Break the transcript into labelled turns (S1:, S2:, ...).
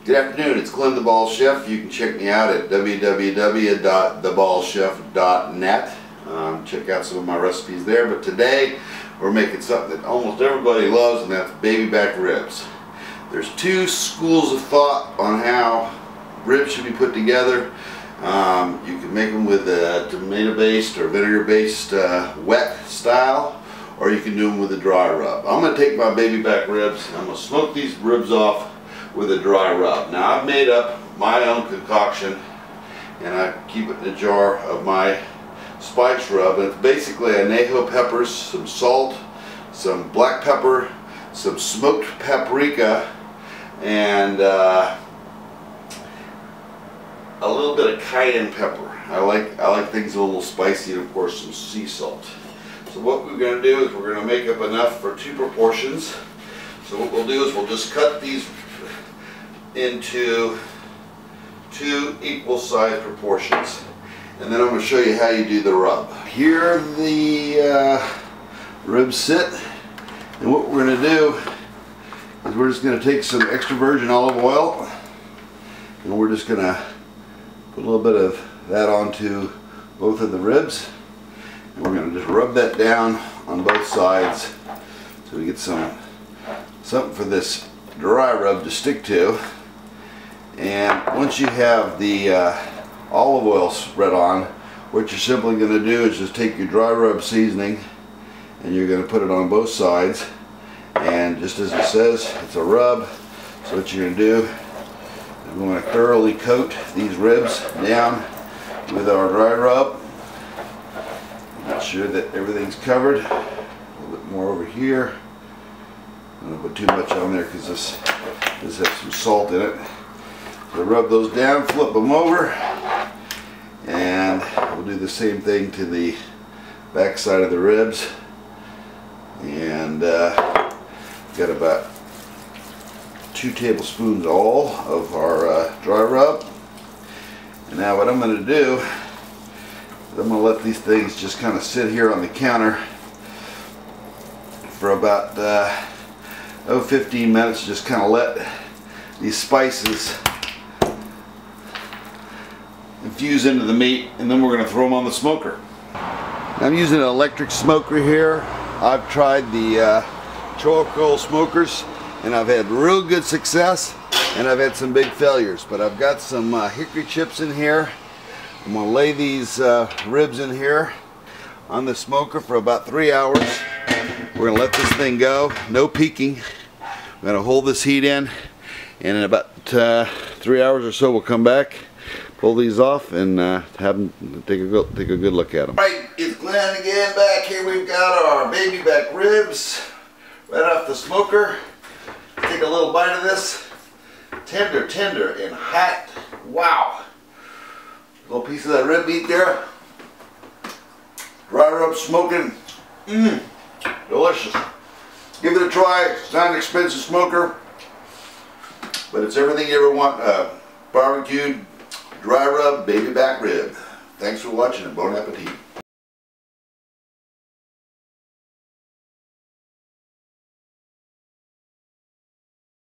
S1: Good afternoon, it's Glenn the Ball Chef. You can check me out at www.theballchef.net. Check out some of my recipes there, but today we're making something that almost everybody loves, and that's baby back ribs. There's two schools of thought on how ribs should be put together. You can make them with a tomato-based or vinegar-based wet style, or you can do them with a dry rub. I'm going to take my baby back ribs and I'm going to smoke these ribs off with a dry rub. Now I've made up my own concoction and I keep it in a jar of my spice rub. And it's basically añejo peppers, some salt, some black pepper, some smoked paprika, and a little bit of cayenne pepper. I like things a little spicy, and of course some sea salt. So what we're going to do is we're going to make up enough for two proportions. So what we'll do is we'll just cut these into two equal size proportions, and then I'm going to show you how you do the rub. Here the ribs sit, and what we're going to do is we're just going to take some extra virgin olive oil, and we're just going to put a little bit of that onto both of the ribs, and we're going to just rub that down on both sides so we get something for this dry rub to stick to. And once you have the olive oil spread on, what you're simply going to do is just take your dry rub seasoning and you're going to put it on both sides, and just as it says, it's a rub. So what you're going to do is we're going to thoroughly coat these ribs down with our dry rub. Make sure that everything's covered. A little bit more over here. I don't put too much on there because this has some salt in it. So rub those down, flip them over, and we'll do the same thing to the back side of the ribs. And got about 2 tablespoons all of our dry rub. And now what I'm going to do is I'm going to let these things just kind of sit here on the counter for about 15 minutes. Just kind of let these spices infuse into the meat, and then we're going to throw them on the smoker. I'm using an electric smoker here. I've tried the charcoal smokers and I've had real good success, and I've had some big failures, but I've got some hickory chips in here. I'm going to lay these ribs in here on the smoker for about 3 hours. We're going to let this thing go, no peeking. We're going to hold this heat in, and in about 3 hours or so we'll come back, pull these off, and have them take a good look at them. Alright, it's Glenn again back here. We've got our baby back ribs right off the smoker. Take a little bite of this. Tender and hot. Wow. A little piece of that rib meat there. Dry rub smoking. Delicious. Give it a try. It's not an expensive smoker, but it's everything you ever want. Barbecued dry rub baby back rib. Thanks for watching and bon appetit.